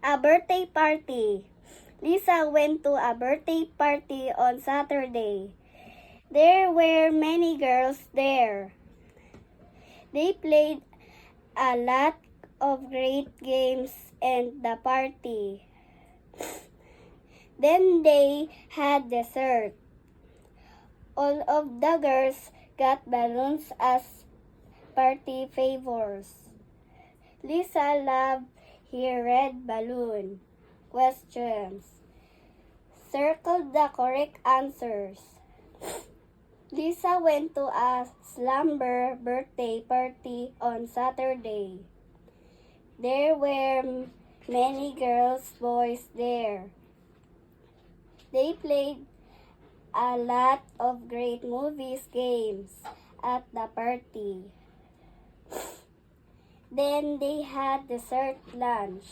a birthday party. Lisa went to a birthday party on Saturday. There were many girls there. They played a lot of great games and the party. Then they had dessert. All of the girls got balloons as party favors. Lisa loved her red balloon. Questions. Circle the correct answers. Lisa went to a slumber birthday party on Saturday. There were many girls, boys there. They played a lot of great movies games at the party. Then they had dessert lunch.